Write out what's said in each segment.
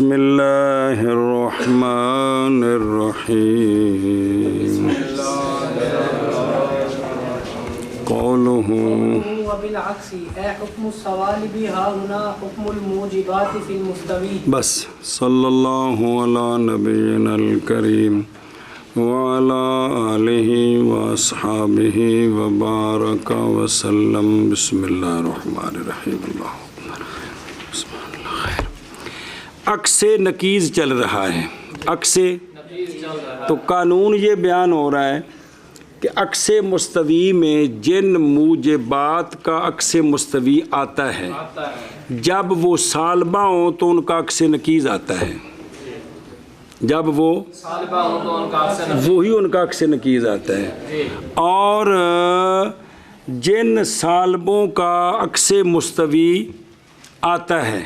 بسم اللہ الرحمن الرحیم قولہ وبالعکس اے حکم الصوالب ها هنا حکم الموجبات فی المستوی. بس صلی اللہ علی نبینا الکریم وعلی آلہ واصحابہ وبارک وسلم. بسم اللہ الرحمن الرحیم. عکس نقیض چل رہا ہے. عکس تو قانون یہ بیان ہو رہا ہے کہ عکس مستوی میں جن موجبات کا عکس مستوی آتا ہے جب وہ سالبہ ہوں تو ان کا عکس نقیض آتا ہے. جب وہ وہی ان کا عکس نقیض آتا ہے. اور جن سالبوں کا عکس مستوی آتا ہے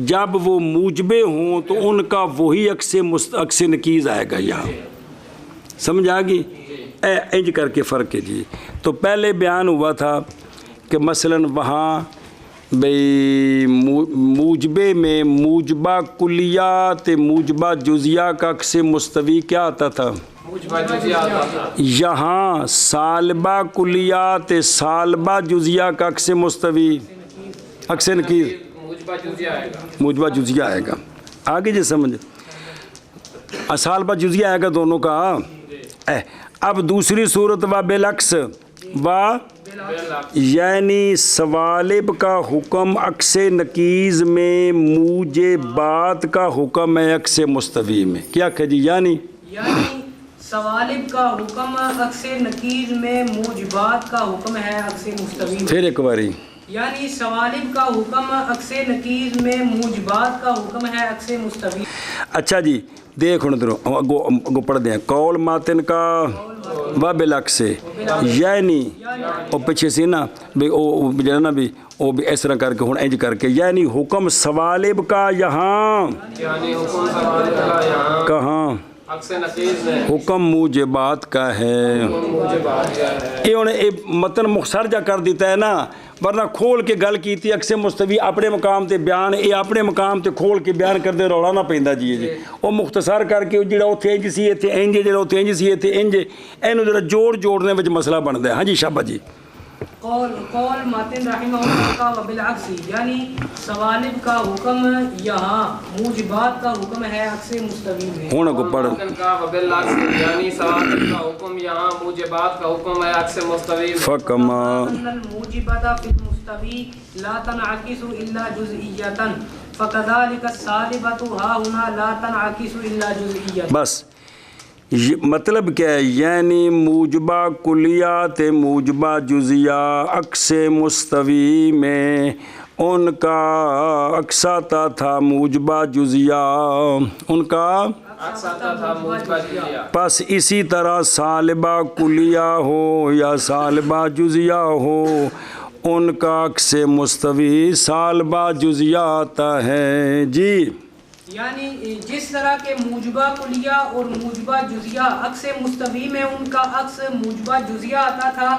جب وہ موجبے ہوں تو ان کا وہی عکس نقیض آئے گا. یہاں سمجھ آ گئی؟ انج کر کے فرق ہے جی. تو پہلے بیان ہوا تھا کہ مثلا وہاں بھئی موجبے میں موجبہ کلیات موجبہ جزیہ کا عکس مستوی کیا آتا تھا؟ یہاں سالبہ کلیات سالبہ جزیہ کا عکس مستوی عکس نقیض موجبہ جزیہ آئے گا. آگے جی سمجھ سالبہ جزیہ آئے گا دونوں کا. اب دوسری صورت و بالعکس و یعنی سوالب کا حکم عکس نقیض میں موجبات کا حکم ہے عکس مستوی میں. کیا کہ جی یعنی سوالب کا حکم عکس نقیض میں موجبات کا حکم ہے عکس مستوی میں. پھر ایک باری یعنی سوالب کا حکم عکس نقیض میں موجبات کا حکم ہے عکس مستوی. اچھا جی دیکھ گو پڑھ دیں. قول ماتن کا و بالعکس یعنی اور پیچھے سے نا بھی وہ بھی اس طرح کر کے ہوں انج کر کے یعنی حکم سوالب کا یہاں کہاں حکم موجبات کا ہے. یہ انہیں متن مختصر جا کر دیتا ہے نا، ورنہ کھول کے گل کی تھی عکس مستوی اپنے مقام تے بیان یہ اپنے مقام تے کھول کے بیان کر دے رولا نہ پیندا جی. وہ مختصر کر کے جڑا اوتھے انج سی ایتھے انج جڑا اوتھے انج سی ایتھے انج اینو ذرا جوڑنے وچ مسئلہ بندا ہے. ہاں جی شابہ جی. قول ماتن رحمہ اللہ کا وبالعکس یعنی سوالب کا حکم یہاں موجبات کا حکم ہے عکس مستوی میں. ہوں کو پڑھ یعنی سوالب کا حکم یہاں موجبات کا حکم ہے عکس مستوی میں. فکما ان الموجبات فی المستوی لا تنعکس الا جزئیۃ فكذلك السالبۃ ها هنا لا تنعکس الا جزئیۃ. بس مطلب کیا ہے؟ یعنی موجبہ کلیات موجبہ جزیہ عکس مستوی میں ان کا عکس آتا تھا موجبہ جزیہ ان کا پس اسی طرح سالبہ کلیہ ہو یا سالبہ جزیہ ہو ان کا عکس مستوی سالبہ جزیہ آتا ہے جی. یعنی جس طرح کے موجبہ کلیہ اور موجبہ جزیہ عکس مستوی میں ان کا عکس موجبہ جزیہ آتا تھا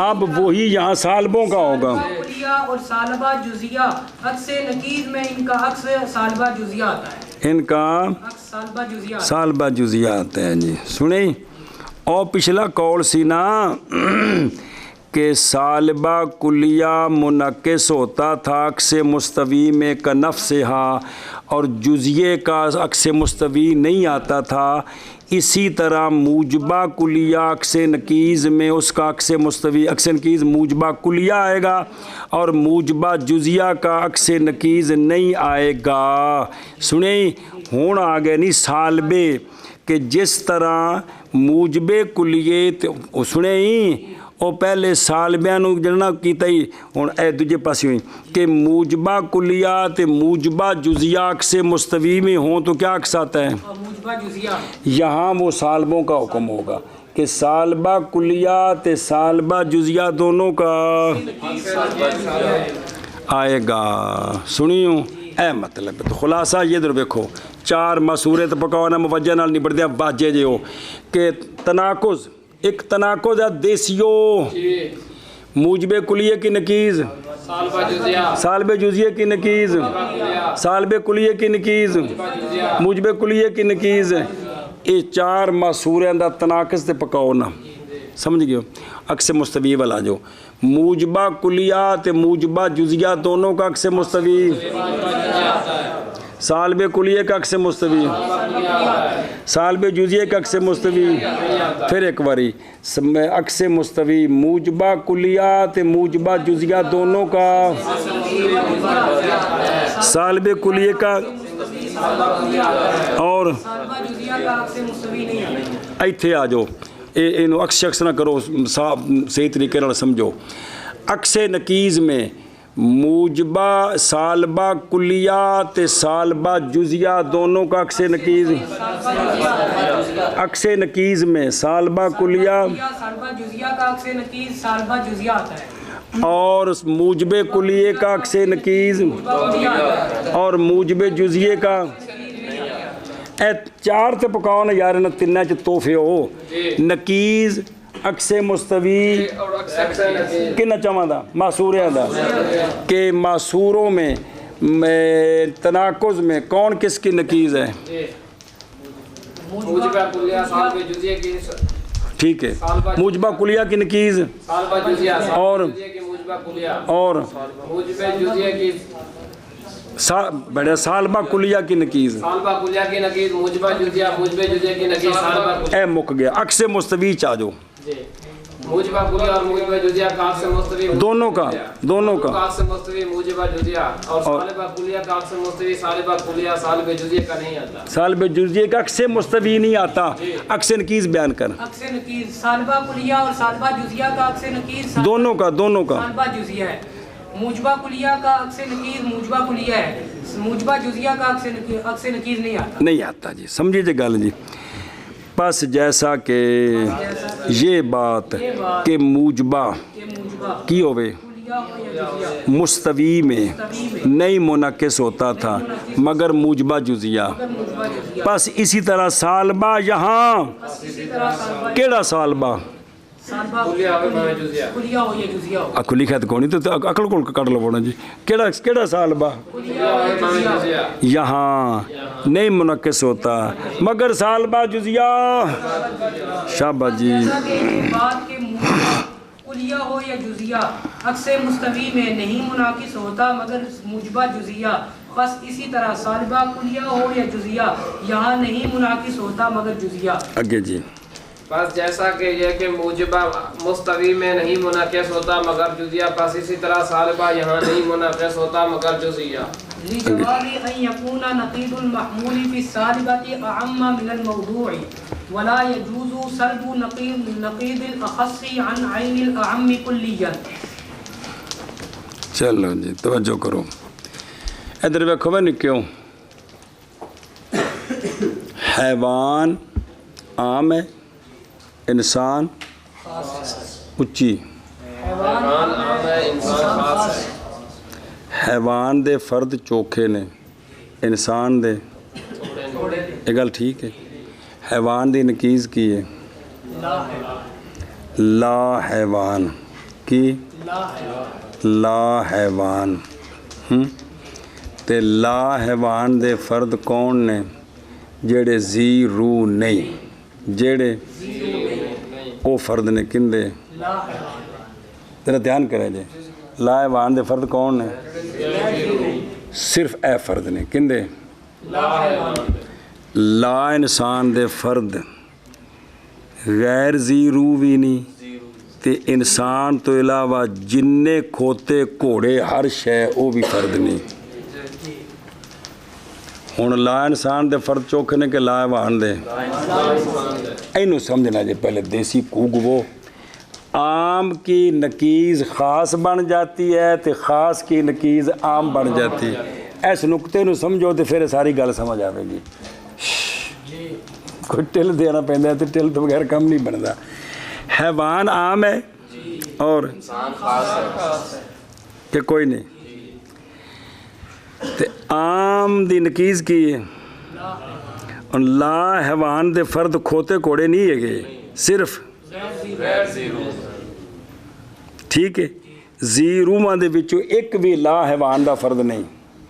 اب وہی یہاں سالبوں کا ہوگا. کلیہ اور سالبہ جزیہ عکس نقیض میں ان کا عکس سالبہ جزیہ آتا ہے. ان کا سالبہ جزیہ آتا ہے جی. سنیں اور پچھلا قول سی نا کہ سالبہ کلیہ منعکس ہوتا تھا عکس مستوی میں کا نفسہا اور جزیے کا عکس مستوی نہیں آتا تھا. اسی طرح موجبہ کلیہ عکس نقیض میں اس کا عکس مستوی عکس نقیض موجبہ کلیہ آئے گا اور موجبہ جزیہ کا عکس نقیض نہیں آئے گا. سنیں ہون آ گئے نہیں سالبے کہ جس طرح موجبے کلیے سنیں وہ پہلے سالبیاں نو جڑنا کیتا ہی ہوں اے دوجے پاس ہوئی کہ موجبہ کلیات موجبہ جزیہ عکس مستوی میں ہوں تو کیا عکس آتا ہے؟ موجبہ جزیہ. یہاں وہ سالبوں کا حکم ہوگا کہ سالبہ کلیات سالبہ جزیہ دونوں کا آئے گا. سنیوں اے مطلب تو خلاصہ یہ در دیکھو چار مسورت پکاؤ نہ موجہ نال نبڑ دیا باجے جے ہو کہ تناقض ایک تناقض ہے دیسیو موجب کلیہ کی نکیز سالبہ جزیہ سالب جزیہ کی نکیز سالب کلیہ کی نکیز موجب کلیہ کی نکیز یہ چار ماسوریاں دا تناقض تے پکاؤ نا سمجھ گئے ہو عکس مستوی والا جو موجبہ کلیہ تے موجبہ جزیہ دونوں کا عکس مستوی سالب کلیہ کا عکس مستوی سالب جزیہ کا عکس مستوی پھر ایک باری عکس مستوی موجبہ کلیہ تے موجبہ جزیہ دونوں کا سالب کلیہ کا اور سالبہ جزیہ کا عکس مستوی نہیں ہے ایتھے آ جاؤ اینو عکس شخص نہ کرو صحیح طریقے نال سمجھو عکس نکیز میں موجبہ سالبہ کلیہ تے سالبہ جزیہ دونوں کا عکس نکیز عکس نکیز میں سالبہ کلیہ سالبہ جزیہ کا عکس نکیز سالبہ جزیہ آتا ہے اور موجب کلیہ کا عکس نکیز اور موجب جزیے کا اے چار تے پکاؤ نا یار انہاں تیناں چ توحفے ہو نکیز عکس مستوی کنا چواں دا ماسوریاں دا کہ ماسوروں میں تناقض میں کون کس کی نکیز ہے موجبہ کلیہ سالبہ جزیہ کی ٹھیک ہے موجبہ کلیہ کی نکیز سالبہ جزیہ اور موجبہ کلیہ اور موجبہ جزیہ کی بڑے سالبہ کلیہ کی نکیز سالبہ کلیہ کی نکیز موجبہ جزیہ کی نکیز سالبہ کلیہ اے مک گیا عکس مستوی چاہ جو موجبہ کلیہ اور موجبہ جزیہ کا عکس مستوی دونوں کا عکس مستوی موجبہ جزیہ اور سالبہ کلیہ کا عکس مستوی سالبہ کلیہ سالبہ جزیہ کا نہیں آتا سالب جزیے کا عکس مستوی نہیں آتا عکس نکیز بیان کر عکس نکیز سالبہ کلیہ اور سالبہ جزیہ کا عکس نکیز دونوں کا سالبہ جزیہ ہے موجبہ کلیہ کا عکس نکیز موجبہ کلیہ ہے موجبہ جزیہ کا عکس نکیز نہیں آتا جی سمجھے جی گل جی پس جیسا کہ یہ بات کہ موجبہ کی ہوئے مستوی میں نہیں منعکس ہوتا تھا مگر موجبہ جزیہ پس اسی طرح سالبہ یہاں کیڑا سالبہ اکلی خیت کونی تو اکل کول کٹ لو نا جی کیڑا سالبہ یہاں نہیں منعکس ہوتا مگر سالبہ جزیہ شابہ جی کلیہ ہو یا جزیہ عکس مستوی میں نہیں منعکس ہوتا مگر موجبہ جزیہ بس اسی طرح سالبہ کلیہ ہو یا جزیہ یہاں نہیں منعکس ہوتا مگر جزیہ آگے جی بس جیسا کہ یہ کہ موجبہ مستوی میں نہیں منعکس ہوتا مگر جزیہ پس اسی طرح سالبہ یہاں نہیں منعکس ہوتا مگر جزیہ لجواز ان يكون نقيض المحمول في السالبة اعم من الموضوع ولا يجوز سلب نقيض الاخص عن عين الاعم كليا چلو جی توجہ کرو ادھر ویکھو میں کیوں حیوان عام ہے انسان اچھی حیوان عام ہے انسان خاص ہے حیوان دے فرد چوکھے نے انسان دے یہ گل ٹھیک ہے حیوان دی نکیز کی ہے لا حیوان کی لا حیوان تے لا حیوان دے فرد کون نے جڑے زی روح نہیں جڑے او فرد نے کن دے تیرا دھیان کرے جے لا حیوان دے فرد کون نے صرف اے فرد نے کن دے لا انسان دے فرد غیر زی روح بھی نہیں تے انسان تو علاوہ جنے کھوتے گھوڑے ہر شے او بھی فرد نہیں ہوں لا انسان دے فرد چوکھے نے کہ لا حیوان دے اینو سمجھنا جی پہلے دیسی کوگو عام کی نکیز خاص بن جاتی ہے تے خاص کی نکیز عام بن جاتی ہے اس نقطے نو سمجھو تے پھر ساری گل سمجھ آئے گی کوئی ٹل دینا پہنتا ہے تو ٹل تو بغیر کم نہیں بنتا حیوان عام ہے اور انسان خاص ہے کہ کوئی نہیں تے عام دی نکیز کی ہے اور لا حیوان دے فرد کھوتے کوڑے نہیں ہے گے صرف ਠੀਕ ਹੈ ਜ਼ੀ ਰੂਹਾਂ ਦੇ ਵਿੱਚੋਂ ਇੱਕ ਵੀ ਲਾ ਹੈਵਾਨ ਦਾ ਫਰਦ ਨਹੀਂ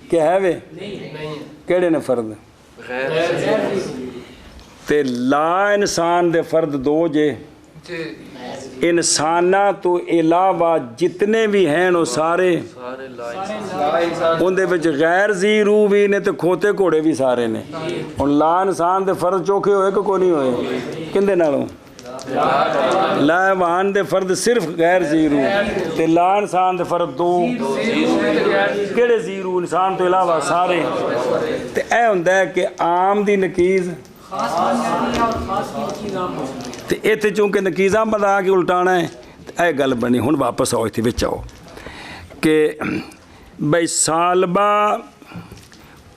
ਕਿ ਹੈ ਵੇ ਕਿਹੜੇ ਨੇ ਫਰਦ ਤੇ ਲਾ ਇਨਸਾਨ ਦੇ ਫਰਦ ਦੋ ਜੇ ਇਨਸਾਨਾਂ ਤੋਂ ਇਲਾਵਾ ਜਿਤਨੇ ਵੀ ਹਨ ਉਹ ਸਾਰੇ ਉਹਦੇ ਵਿੱਚ ਗੈਰ ਜ਼ੀ ਰੂਹ ਵੀ ਨੇ ਤੇ ਖੋਤੇ ਘੋੜੇ ਵੀ ਸਾਰੇ ਨੇ ਹੁਣ ਲਾ ਇਨਸਾਨ ਦੇ ਫਰਜ਼ ਚੋਖੇ ਹੋਏ ਕਿ ਕੋਈ ਨਹੀਂ ਹੋਏ ਕਿੰਦੇ ਨਾਲੋਂ ਲਾ ਹੈਵਾਨ ਦੇ ਫਰਜ਼ ਸਿਰਫ ਗੈਰ ਜ਼ੀ ਰੂਹ ਤੇ ਲਾ ਇਨਸਾਨ ਦੇ ਫਰਜ਼ ਦੋ ਕਿਹੜੇ ਜ਼ੀ ਰੂਹ ਇਨਸਾਨ ਤੋਂ ਇਲਾਵਾ ਸਾਰੇ ਤੇ ਇਹ ਹੁੰਦਾ ਹੈ ਕਿ ਆਮ ਦੀ ਨਕੀਜ਼ خاص بنیادی اور خاص کی چیز عام ہو ਤੇ ਇੱਥੇ ਚੂੰਕਿ ਨਕੀਜ਼ਾਂ ਬਣਾ ਕੇ ਉਲਟਾਣਾ ਹੈ ਤੇ ਇਹ ਗੱਲ ਬਣੀ ਹੁਣ ਵਾਪਸ ਆਓ ਇੱਥੇ ਵਿੱਚ ਆਓ کہ بھائی سالبہ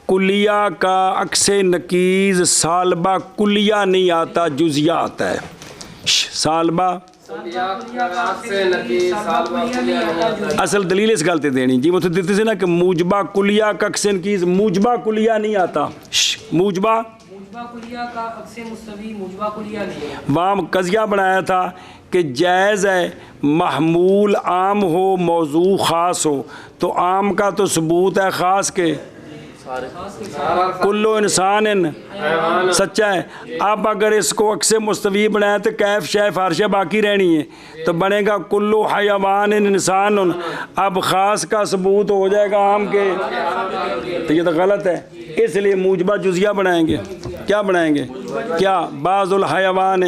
کلیہ کا عکس نکیز سالبہ کلیہ نہیں آتا جزیہ آتا ہے سالبہ اصل دلیل اس گل تے دینی جی اتنے دیتے سے نا کہ موجبہ کلیہ کا عکس نکیز موجبہ کلیہ نہیں آتا موجبہ کلیہ کا عکس مستوی موجبہ کلیہ نہیں ہے وہاں قضیہ بنایا تھا کہ جائز ہے محمول عام ہو موضوع خاص ہو تو عام کا تو ثبوت ہے خاص کے کلو انسان سچا ہے اب اگر اس کو عکس مستوی بنایا تو کیف شے فارشہ باقی رہنی ہے تو بنے گا کلو حیوان انسان اب خاص کا ثبوت ہو جائے گا عام کے تو یہ تو غلط ہے اس لیے موجبہ جزیہ بنائیں گے کیا بنائیں گے کیا بعض الحیوان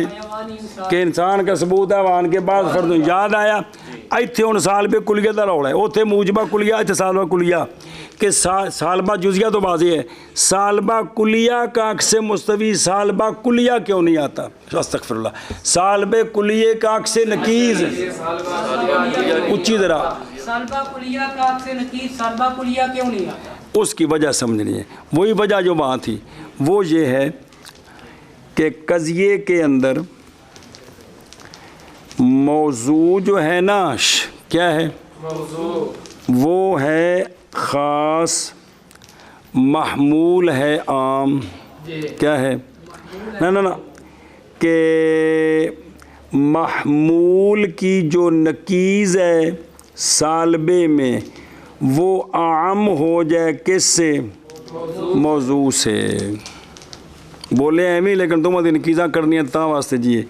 کہ انسان کا ثبوت ہے حیوان کے بعض فردوں یاد آیا ایتھے ہن سالبہ کلیہ دا رولا ہے اوتھے موجبہ کلیہ ایتھے سالبہ کلیہ کہ سالبہ جزیہ تو واضح ہے سالبہ کلیہ کا عکس مستوی سالبہ کلیہ کیوں نہیں آتا استغفر اللہ سالبہ کلیہ کا عکس نکیز اچھی ذرا سالبہ کلیہ کا عکس نکیز سالبہ کلیہ کیوں نہیں آتا اس کی وجہ سمجھنی ہے وہی وجہ جو وہاں تھی وہ یہ ہے کہ قضیے کے اندر موضوع جو ہے نا کیا ہے وہ ہے خاص محمول ہے عام کیا ہے نا کہ محمول کی جو نکیز ہے سالبے میں وہ عام ہو جائے کس سے موضوع سے بولے ایویں لیکن تم ادھی نکیزاں کرنی ہیں تاں واسطے جی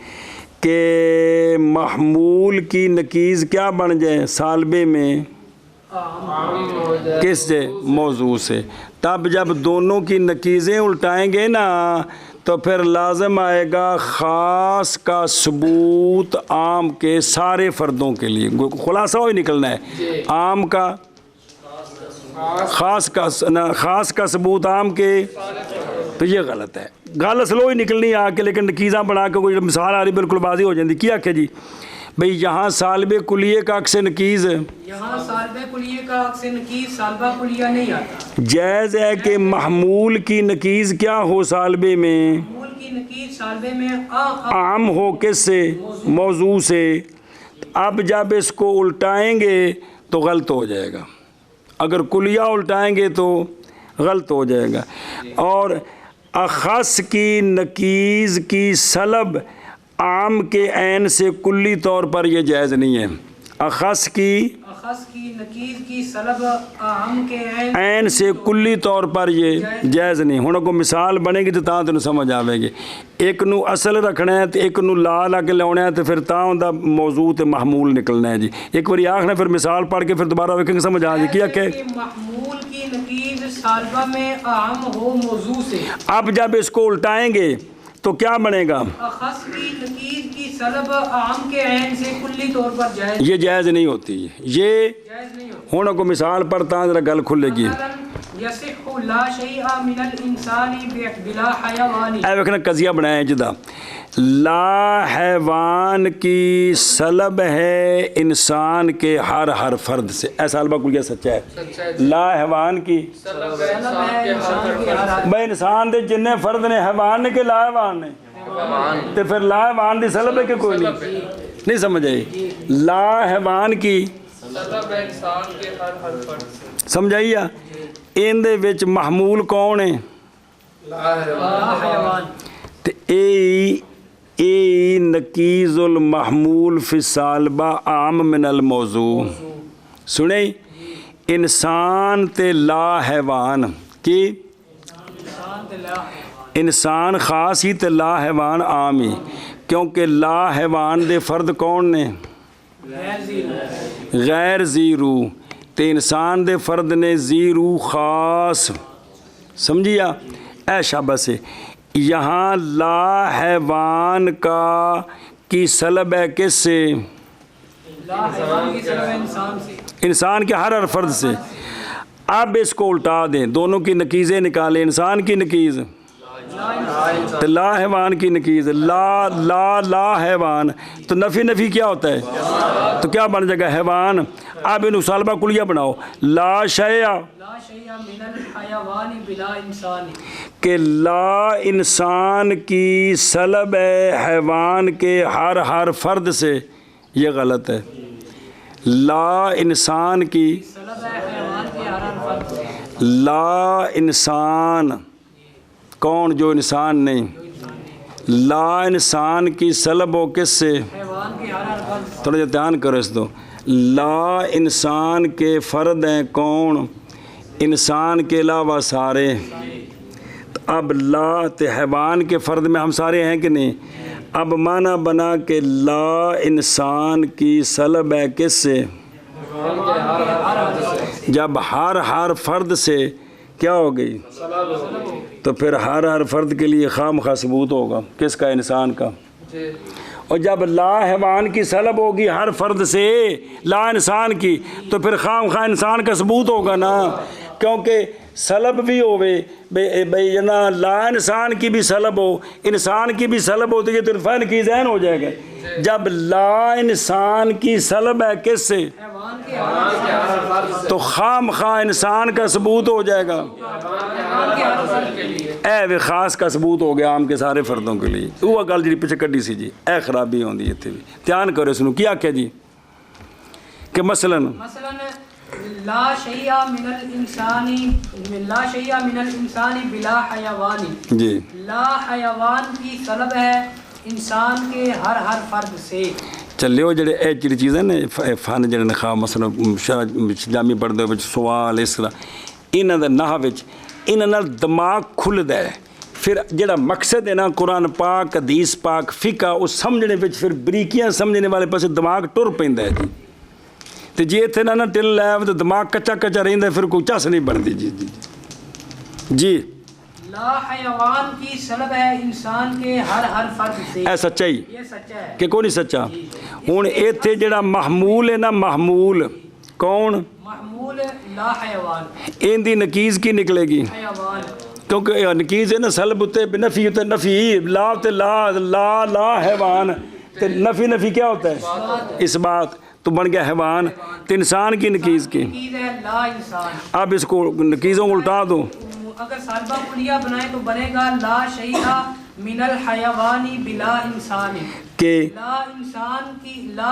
کہ محمول کی نکیز کیا بن جائے سالبے میں کس سے موضوع سے تب جب دونوں کی نکیزیں الٹائیں گے نا تو پھر لازم آئے گا خاص کا ثبوت عام کے سارے فردوں کے لیے خلاصہ وہی نکلنا ہے عام کا خاص کا ثبوت عام کے تو یہ غلط ہے گل اصل وہی نکلنی آ کے لیکن نکیزاں بنا کے کوئی مثال آ رہی بالکل واضح ہو جاتی کیا کہ جی بھئی یہاں سالبہ کلیہ کا عکس نکیز یہاں سالبہ کلیہ کا عکس نکیز سالبہ کلیہ نہیں آتا جائز ہے کہ محمول کی نکیز کیا ہو سالبے میں محمول کی نکیز سالبے میں عام ہو کس سے موضوع سے اب جب اس کو الٹائیں گے تو غلط ہو جائے گا اگر کلیہ الٹائیں گے تو غلط ہو جائے گا اور اخص کی نکیز کی سلب عام کے عین سے کلی طور پر یہ جائز نہیں ہے اخص کی نکیز کی سلب عام کے عین سے کلی طور پر یہ جائز نہیں ہونا کو مثال بنے گی تو تاں تینوں سمجھ آوے گی ایک نو اصل رکھنا ہے تو ایک نو لا لا کے لیاونا ہے تو پھر تاں ہوندا موضوع تے محمول نکلنا ہے جی ایک بار آخنا پھر مثال پڑھ کے پھر دوبارہ ویکھیں گے سمجھ آ جائے کیا کہ محمول کی نکیز سالبہ میں عام ہو موضوع سے اب جب اس کو الٹائیں گے تو کیا بنے گا اخص کی نکیز کی سلب عام کے عین سے کلی طور پر جائز یہ جائز نہیں ہوتی یہ جائز نہیں ہوتا ہونا کو مثال پڑھتا ذرا گل کھلے گی یصح لا شیء من الانسان بلا حیوان اے ویکھنا قضیہ بنایا ہے جدا لا حیوان کی سلب ہے انسان کے ہر فرد سے ایسا البہ کلیہ سچا ہے لا حیوان کی بھائی انسان دے جننے فرد نے حیوان نے کہ لا حیوان نے تو پھر لا حیوان دی سلب ہے کہ کوئی نہیں سمجھ آئی لا حیوان کی سمجھائیے ان دے وچ محمول کون ہے تے اے نقیز المحمول فی الصالبہ عام من الموضوع سنیں انسان تے لا حیوان کی انسان خاص ہی تے لا حیوان عام ہی کیونکہ لا حیوان دے فرد کون نے غیر ذی روح تے انسان دے فرد نے ذی روح خاص سمجھیا اے شاباش سے یہاں لا حیوان کا کی سلب ہے کس سے لا حیوان کی طرف انسان سے انسان کے ہر فرد سے اب اس کو الٹا دیں دونوں کی نقیزیں نکالیں انسان کی نقیز تو لا حیوان کی نقیز لا لا لا حیوان تو نفی کیا ہوتا ہے تو کیا بن جائے گا حیوان اب ان صالبہ کلیہ بناؤ لا شیء لا شیء من الحیوان بلا انسان کہ لا انسان کی سلب ہے حیوان کے ہر فرد سے یہ غلط ہے لا انسان کی سلب ہے حیوان کے ہر فرد سے لا انسان کون جو انسان نہیں لا انسان کی سلب ہو کس سے حیوان کے ہر فرد سے تھوڑا جا دھیان کرو اس دو لا انسان کے فرد ہیں کون انسان کے علاوہ سارے اب لا تے حیوان کے فرد میں ہم سارے ہیں کہ نہیں اب معنی بنا کہ لا انسان کی سلب ہے کس سے جب ہر فرد سے کیا ہو گئی تو پھر ہر فرد کے لیے خام خواہ ثبوت ہوگا کس کا انسان کا اور جب لا حیوان کی سلب ہوگی ہر فرد سے لا انسان کی تو پھر خام خواہ انسان کا ثبوت ہوگا نا کیونکہ سلب بھی ہوئے بھئی نا لا انسان کی بھی سلب ہو انسان کی بھی سلب ہوتی ہے تو فن کی ذہن ہو جائے گا جب لا انسان کی سلب ہے کس سے حیوان کے ہر فرد سے تو خام خواہ انسان کا ثبوت ہو جائے گا حیوان کے ہر فرد کے لیے اے وہ خاص کا ثبوت ہو گیا عام کے سارے فردوں کے لیے وہ گل جی پیچھے کڈی سی جی اے خرابی ہوندی اتنے بھی دھیان کرو اس نو کیا کیا جی کہ مثلاً لا شیء من الانسان بلا حیوان جی لا حیوان کی طلب ہے انسان کے ہر فرد سے چلے وہ جڑے اے جڑی چیز ہے نا فن جڑے نخواہ مثلا جامی پڑھتے ہوئے سوال اس طرح انہاں دے نحو وچ انہاں نال دماغ کھلدا ہے پھر جڑا مقصد ہے نا قرآن پاک حدیث پاک فقہ اس سمجھنے وچ پھر بریکیاں سمجھنے والے پاسے دماغ ٹر پیندا ہے جی تو جی اتنے نہ ٹل لے تو دماغ کچا رہتا ہے پھر کوئی چس نہیں بنتی جی لا حیوان کی سلب ہے انسان کے ہر فرد سے اے سچائی یہ سچا ہے کہ کوئی نہیں سچا ہوں اتنے جڑا محمول ہے نا محمول کون محمول لا حیوان ان دی نقیز کی نکلے گی حیوان کیونکہ نقیز ہے نا سلب اتنے نفی ہوتے نفی لا تے لا حیوان تے نفی کیا ہوتا ہے اس بات تو بن گیا حیوان تو انسان کی نقیز کی نقیز ہے لا انسان اب اس کو نقیزوں کو الٹا دو اگر سالبہ کلیہ بنائے تو بنے گا لا شیء من الحیوان بلا انسان کہ لا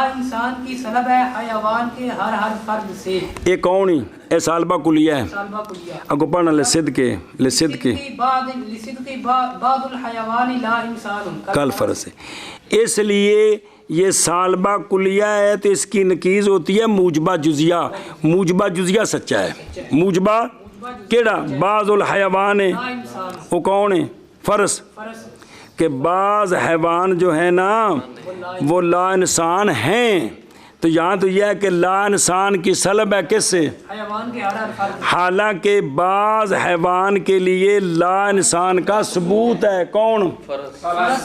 انسان کی سلب ہے حیوان کے ہر فرد سے یہ کون ہی اے سالبہ کلیہ ہے سالبہ کلیہ اگو پڑھنا لصدقے بعض الحیوان لا انسان کل فرض ہے اس لیے یہ سالبہ کلیہ ہے تو اس کی نقیز ہوتی ہے موجبہ جزیہ سچا ہے موجبہ کیڑا بعض الحیوان ہے لا انسان وہ کون ہے فرض فرض کہ بعض حیوان جو ہے نا وہ لا انسان ہیں تو یہاں تو یہ ہے کہ لا انسان کی سلب ہے کس سے حیوان کے ہر فرد حالانکہ بعض حیوان کے لیے لا انسان کا ثبوت ہے کون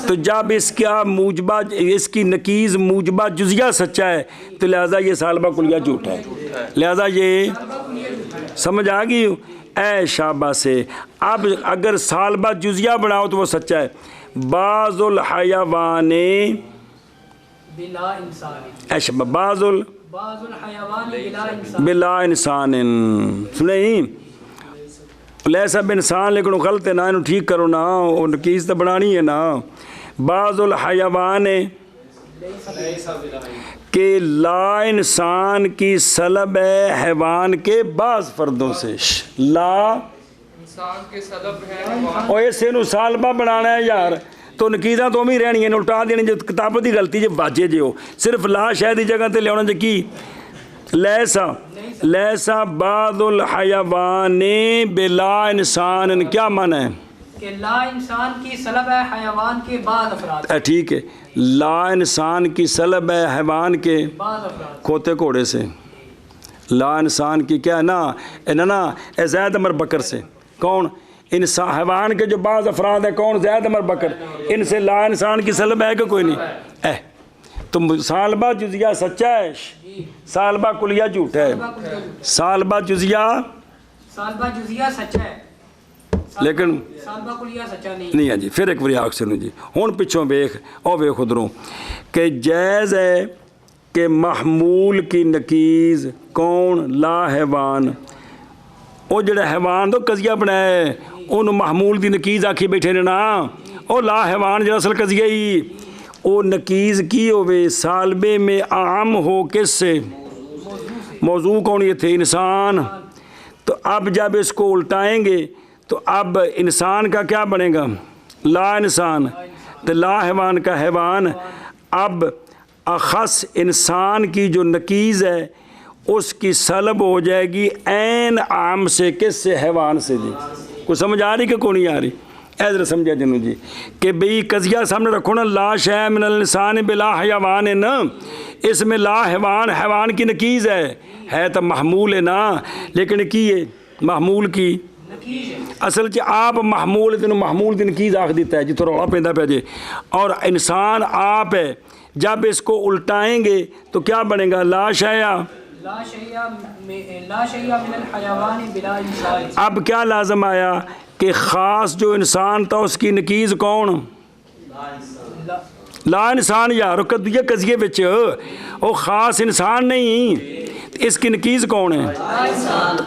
تو جب اس کا موجبہ اس کی نقیز موجبہ جزیہ سچا ہے تو لہذا یہ سالبہ کلیہ جھوٹا ہے لہذا یہ سمجھ آ گئی اے شابہ سے اب اگر سالبہ جزیہ بناؤ تو وہ سچا ہے بعض الحیوان بلا انسان اے شابہ بعض الحیوان بلا انسان بلا انسان سنیں لیسا بانسان لیکن وہ غلط ہے نا انہوں ٹھیک کرو نا وہ نقیز تو بنانی ہے نا بعض الحیوان کہ لا انسان کی سلب ہے حیوان کے بعض فردوں سے لا انسان کے سلب ہے اور اسے نو سالبہ بنانا ہے یار تو ਨਕੀਜ਼ਾਂ ਤੋਂ ਵੀ ਰਹਿਣੀਆਂ ਨੇ, ਉਲਟਾ ਦੇਣੀ। ਜੇ ਕਿਤਾਬ ਦੀ ਗਲਤੀ ਜੇ ਵਾਜੇ ਜੇ ਉਹ ਸਿਰਫ ਲਾ ਸ਼ੈ ਦੀ ਜਗ੍ਹਾ ਤੇ ਲਿਆਉਣਾ ਜੇ ਕੀ ليس بعض الحيوان بلا انسان، کیا معنی ہے کہ لا انسان کی سلب ہے حیوان کے بعد افراد، ٹھیک ہے، لا انسان کی سلب ہے حیوان کے بعد افراد، کھوتے گھوڑے سے، لا انسان کی کیا نا زید عمر بکر سے، کون انسان حیوان کے جو بعض افراد ہیں کون زید عمر بکر، ان سے لا انسان کی سلب ہے کہ کوئی نہیں؟ تو سالبہ جزیہ سچا ہے، سالبہ کلیہ جھوٹا ہے، سالبہ جزیہ سچا ہے لیکن سالبہ کلیہ سچا نہیں ہے جی۔ پھر ایک بری آگ سنو جی، ہون پچھوں ویخ او ویخ ادھروں کہ جائز ہے کہ محمول کی نکیز کون لا حیوان، او جڑا حیوان تو قضیہ بنائے انہوں محمول دی نکیز آکھی بیٹھے نے نا، او لا حیوان جڑا اصل قضیہ ہی او نکیز کی ہوئے سالبے میں عام ہو کس سے، موضوع کون یہ تھے انسان، تو اب جب اس کو الٹائیں گے تو اب انسان کا کیا بنے گا لا انسان، تو لا حیوان کا حیوان، اب اخص انسان کی جو نکیز ہے اس کی سلب ہو جائے گی عین عام سے، کس سے حیوان سے جی، کوئی سمجھ آ رہی کہ کوئی نہیں آ رہی؟ ایسا سمجھا جنو جی کہ بھئی قضیہ سامنے رکھو نا، لا شے من الانسان بلا حیوان ہے نا، اس میں لا حیوان کی نکیز ہے تو محمول ہے نا، لیکن کی ہے محمول کی اصل چ آپ محمول تینوں محمول دی نکیز آکھ دیتا ہے جی، تو رولا پیندا پیا جی، اور انسان آپ ہے، جب اس کو الٹائیں گے تو کیا بنے گا لا شیء من الحیوان بلا انسان، اب کیا لازم آیا کہ خاص جو انسان تھا اس کی نکیز کون لا انسان، یار یہ قضیے بچ وہ خاص انسان نہیں، اس کی نکیز کون ہے،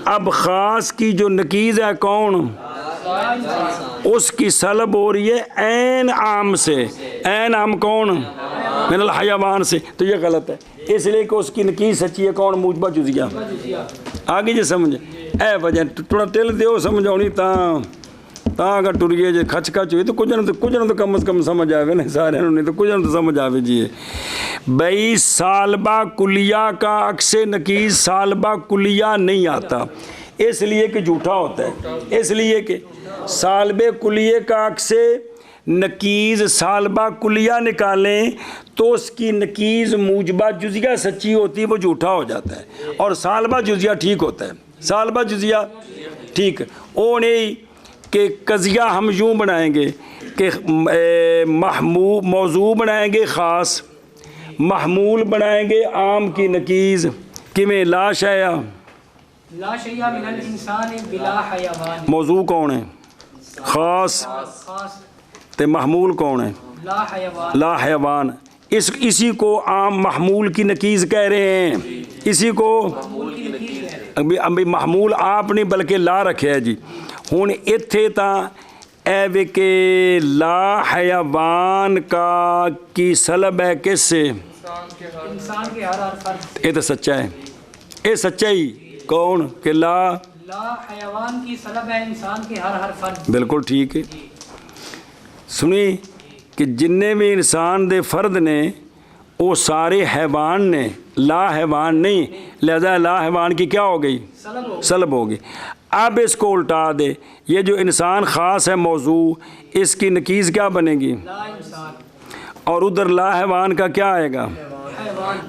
اب خاص کی جو نکیز ہے کون، اس کی سلب ہو رہی ہے عین عام سے، عین عام کون من الحیوان سے، تو یہ غلط ہے، اس لیے کہ اس کی نکیز سچی ہے کون موجبہ جزیہ، آگے جی سمجھ اے وجہ تھوڑا ٹل دیو سمجھ آنی تاں اگر ٹریے جی کھچ ہوئی تو کچھ نہ تو کم از کم سمجھ آوے نہیں سارے نہیں تو کچھ نہ تو سمجھ آوے جی۔ بھئی سالبہ کلیہ کا عکس نکیز سالبہ کلیہ نہیں آتا، اس لیے کہ جھوٹا ہوتا ہے، اس لیے کہ سالب کلیہ کا عکس نکیز سالبہ کلیہ نکالیں تو اس کی نکیز موجبہ جزیہ سچی ہوتی ہے، وہ جھوٹا ہو جاتا ہے، اور سالبہ جزیہ ٹھیک ہوتا ہے، سالبہ جزیہ ٹھیک، او نہیں کہ قضیہ ہم یوں بنائیں گے کہ موضوع بنائیں گے خاص، محمول بنائیں گے عام کی نکیز، کیویں لا شیء من الانسان بلا حیوان، موضوع کون ہے خاص تے محمول کون ہے لا حیوان، اسی کو عام محمول کی نکیز کہہ رہے ہیں، اسی کو ابھی محمول آپ نہیں بلکہ لا رکھے ہے جی۔ ہوں اتھے تاں اے وے کہ لا حیوان کا کی سلب ہے کس سے، انسان کے ہر فرد، یہ تو سچا ہے، یہ سچائی کون کہ لا حیوان کی سلب ہے انسان کے ہر فرد، بالکل ٹھیک ہے۔ سنی کہ جننے بھی انسان دے فرد نے وہ سارے حیوان نے، لا حیوان نہیں، لہذا لا حیوان کی کیا ہو گئی سلب ہو گئی۔ اب اس کو الٹا دے، یہ جو انسان خاص ہے موضوع، اس کی نکیز کیا بنے گی لا انسان، اور ادھر لا حیوان کا کیا آئے گا،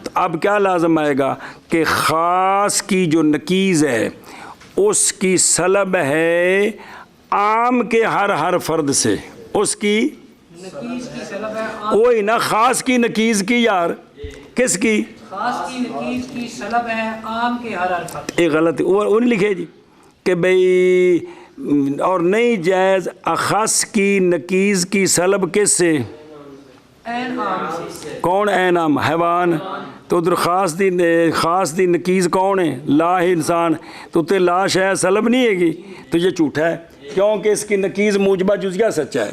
تو اب کیا لازم آئے گا کہ خاص کی جو نکیز ہے اس کی سلب ہے عام کے ہر فرد سے، اس کی نکیز کی سلب ہے وہی نا خاص کی نکیز کی، یار کس کی خاص کی نکیز کی سلب ہے عام کے ہر فرد، یہ غلط ہے، وہ نہیں لکھے جی کہ بھئی اور نہیں جائز اخص کی نکیز کی سلب کس سے، عین عام سے، کون عین عام حیوان، تو ادھر خاص دی نکیز کون ہے لا انسان، تو تے لا شے سلب نہیں ہے گی، تو یہ جھوٹا ہے کیونکہ اس کی نکیز موجبہ جزیہ سچا ہے،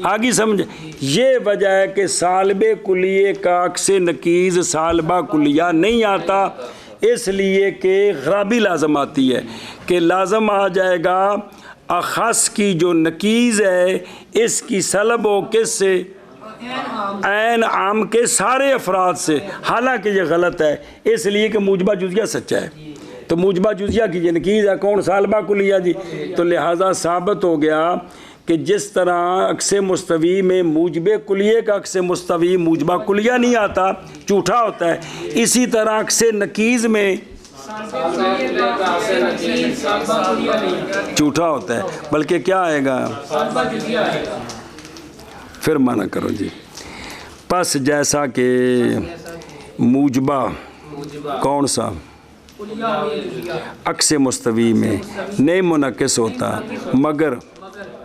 آگے سمجھ، یہ وجہ ہے کہ سالب کلیہ کا عکس نکیز سالبہ کلیہ نہیں آتا، اس لیے کہ خرابی لازم آتی ہے کہ لازم آ جائے گا اخص کی جو نکیز ہے اس کی سلب ہو کس سے؟ عین عام کے سارے افراد سے، حالانکہ یہ غلط ہے اس لیے کہ موجبہ جزیہ سچا ہے، تو موجبہ جزیہ کی یہ نکیز ہے کون؟ سالبہ کلیہ جی، تو لہٰذا ثابت ہو گیا کہ جس طرح عکس مستوی میں موجب کلیے کا عکس مستوی موجبہ کلیہ نہیں آتا، جھوٹا ہوتا ہے، اسی طرح عکس نکیز میں جھوٹا ہوتا ہے، بلکہ کیا آئے گا؟ پھر مانا کرو جی، پس جیسا کہ موجبہ کون سا عکس مستوی میں نہیں منعکس ہوتا مگر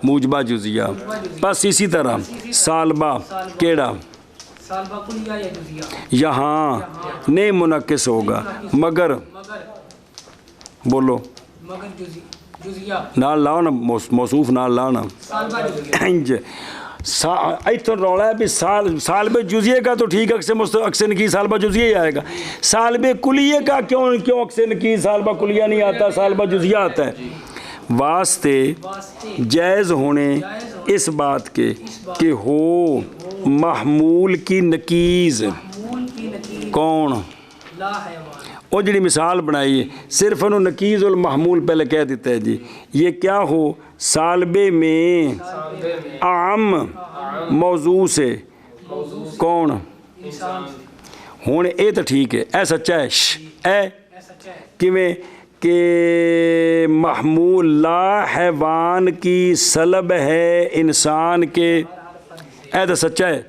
موجبہ جزیہ، پس اسی طرح سالبہ کیڑا یہاں نہیں منعکس ہوگا مگر بولو نال لاؤ نا، موصوف نال لاؤ نا، ایتھن رولا ہے بھی سالب جزیے کا تو ٹھیک عکس نکیز سالبہ جزیہ ہی آئے گا، سالب کلیے کا کیوں عکس نکیز سالبہ کلیہ نہیں آتا، سالبہ جزیہ آتا ہے؟ واسطے جائز ہونے اس بات کے کہ ہو محمول کی نکیز کون؟ وہ جڑی مثال بنائی ہے صرف انہوں نکیز المحمول پہلے کہہ دیتا ہے جی، یہ کیا ہو؟ سالبے میں عام موضوع سے کون؟ ہونے اے تو ٹھیک ہے، اے سچا ہے، اے کیویں کہ محمول لا حیوان کی سلب ہے انسان کے، اے تو سچا ہے،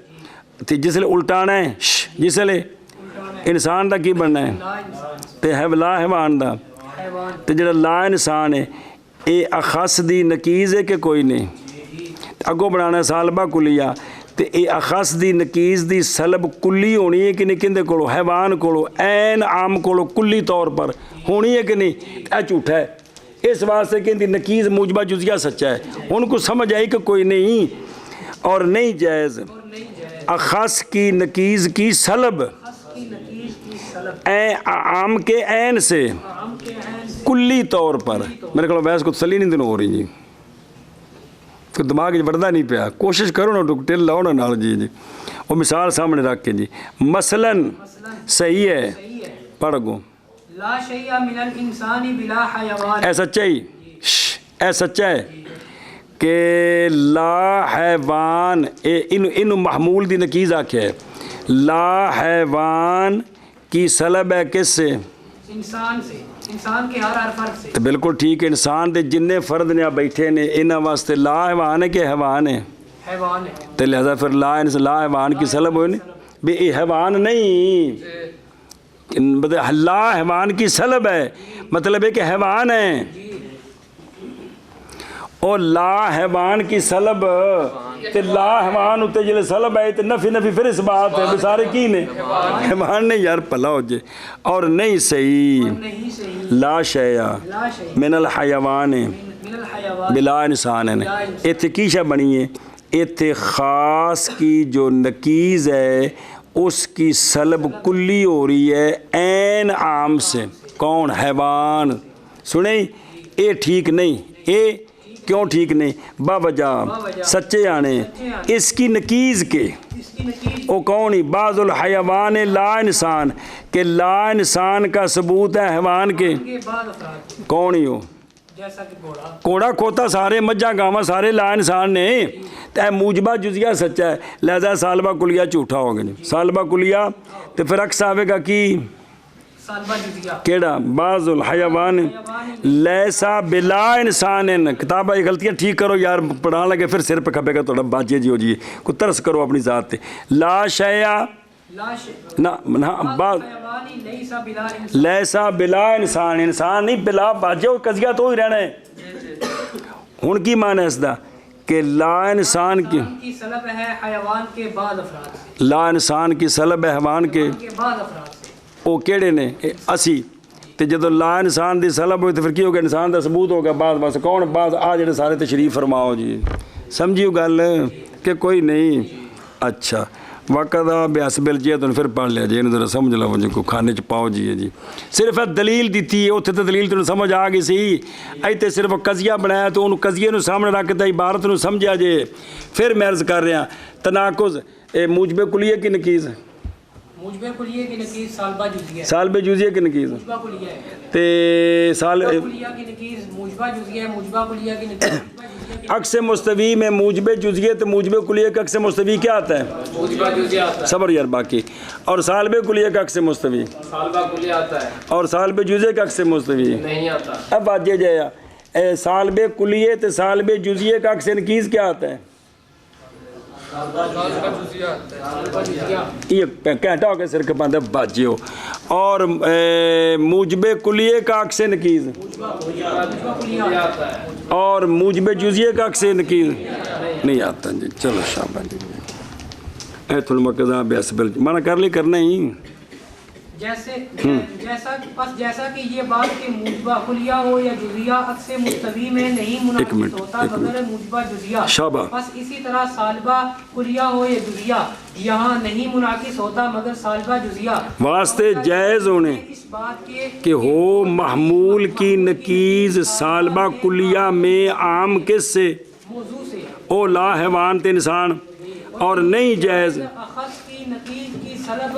جس لئے الٹانا ہے جس لئے انسان دا کی بننا ہے تے ہے لا حیوان دا، تے جڑا لا انسان ہے اے اخص دی نکیز ہے کہ کوئی نہیں، اگو بنانا ہے سالبہ کلیہ، تے اے اخص دی نکیز دی سلب کلی ہونی ہے کہ نہیں؟ کندے کولو؟ حیوان کولو، عین عام کولو کلی طور پر ہونی ہے کہ نہیں؟ اے جھوٹا ہے، اس واسطے کہ اندی نکیز موجبہ جزیہ سچا ہے، ان کو سمجھ آئی کہ کوئی نہیں، اور نہیں جائز اخص کی نکیز کی سلب عام کے عین سے کلی طور پر، میرے کہا ویس کو تسلی نہیں دنوں ہو رہی جی، پھر دماغ بڑھتا نہیں پیا، کوشش کرو نا ٹل لاؤ نا نال جی جی، وہ مثال سامنے رکھ کے جی، مثلاً صحیح ہے، پڑھ گو لا شیء من الانسان بلا حیوان، اے سچائی اے سچا ہے کہ لا حیوان انہوں محمول دی نکیز آکھے ہے، لا حیوان کی سلب ہے کس سے؟ انسان سے، انسان کے ہر فرد سے، تو بالکل ٹھیک ہے، انسان دے جننے فرد نے بیٹھے نے انہاں واسطے لا حیوان ہے کہ حیوان ہے؟ حیوان ہے، تو لہذا پھر لا حیوان کی سلب ہوئی نہیں بھی یہ حیوان نہیں، لا حیوان کی سلب ہے مطلب ہے کہ حیوان ہے، اور لا حیوان کی سلب تے لا حیوان ہوتے جلے سلب ہے تے نفی پھر اس بات ہے سارے کی نے حیوان نے یار پلا ہو جے، اور نہیں صحیح لا شیء من الحیوان بلا انسان ہے، ایتھے کی شے بنی ہے؟ ایتھے خاص کی جو نکیز ہے اس کی سلب کلی ہو رہی ہے عین عام سے، کون؟ حیوان، سنیں اے ٹھیک نہیں، اے کیوں ٹھیک نہیں؟ باوجہ سچے آنے اس کی نکیز کے، او کون ہی؟ بعض الحیوان لا انسان، کہ لا انسان کا ثبوت ہے حیوان کے، کون ہی ہو؟ جیسا کہ کوڑا کھوتا سارے مجھا گاواں سارے لا انسان نے، تے موجبہ جزیہ سچا ہے، لہذا سالبہ کلیہ جھوٹا ہو گیا، سالبہ کلیہ تو پھر عکس آوے گا کی سالبہ جزیہ کیڑا؟ بعض الحیوان لیسا بلا انسان، کتابہ یہ غلطیاں ٹھیک کرو یار، پڑھا لگے پھر سر پہ کھپے گا تھوڑا باجے جی ہو جی، کو ترس کرو اپنی ذات تے، لا شیء لیسا بلا انسان، انسان نہیں بلا باجے ہو، قضیہ تو ہی رہنا ہے، ہن کی معنی ہے اس دا کہ لا انسان کی سلب ہے حیوان کے بعد افراد سے، لا انسان کی سلب ہے حیوان کے بعد افراد سے، وہ کیڑے نے؟ اسی تے جدو لا انسان دی سلب ہوئی تو پھر کی ہو گیا؟ انسان دا ثبوت ہو گیا بعض واسطے، کون بعض؟ آ جڑے سارے تشریف فرماؤ جی، سمجھیو گل کہ کوئی نہیں؟ اچھا وقدا بحسب الجہت پھر پڑھ لیا جی ذرا سمجھ لو جی کو کھانے چ پاؤ جی جی صرف دلیل دیتی ہے اتنے تو دلیل تمہیں سمجھ آ گئی سی ایتے صرف قضیہ بنایا تو انہوں قضیے نو سامنے رکھ کے عبارت نو سمجھا جے پھر میں عرض کر رہا تناقض موجب کلیہ کی نقیض موجب کلیہ کی نقیض سالبہ جزیہ سالب جزیہ کی نقیض موجبہ کلیہ ہے تے سال کلیہ کی نقیض موجبہ جزیہ ہے موجبہ کلیہ کی نقیض عکس مستوی میں موجب جزیہ تو موجب کلیہ کا عکس مستوی کیا آتا ہے موجبہ جزیہ آتا ہے صبر یار باقی اور سالب کلیہ کا عکس مستوی سالبہ کلیہ آتا ہے اور سالب جزیہ کا عکس مستوی نہیں آتا اب واجہ جایا سالب کلیہ تو سالب جزیہ کا عکس نقیض کیا آتا ہے یہ کہتا ہو کہ سر کے باندھے باجی ہو اور موجب کلیہ کا عکس نقیض اور موجب جزیہ کا عکس نقیض نہیں آتا جی چلو شاباش جی ایت المقضا بحسب مانا کر لی کرنا ہی جیسا کہ یہ بات کہ موجبہ کلیہ ہو یا جزیہ عکس مستوی میں نہیں منعکس ہوتا مگر موجبہ جزیہ شاباش بس اسی طرح سالبہ کلیہ ہو یا جزیہ یہاں نہیں منعکس ہوتا مگر سالبہ جزیہ واسطے جائز ہونے اس بات کے کہ ہو محمول کی نقیض سالبہ کلیہ میں عام کس سے موضوع سے او لا حیوان تے انسان اور نہیں جائز اخذ کی نقیض کی سلب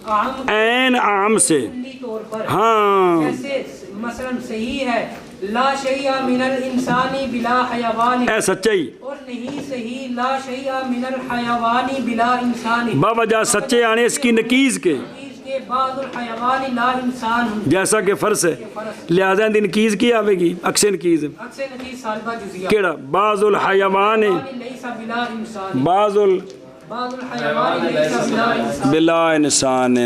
عام عین عام سے کلی طور پر ہاں جیسے مثلا صحیح ہے لا شیء من الانسانی بلا حیوان اے سچائی اور نہیں صحیح لا شیء من الحیوانی بلا انسانی باوجہ سچے آنے اس کی نقیض کے کے بعض الحیوان لا انسان جیسا کہ فرض ہے لہذا ان نقیض کی آوے گی عکس نقیض عکس نقیض سالبہ جزیہ کیڑا بعض الحیوان لیس بلا انسان بعض بعض الحیوان لیس بلا انسان بلا انسان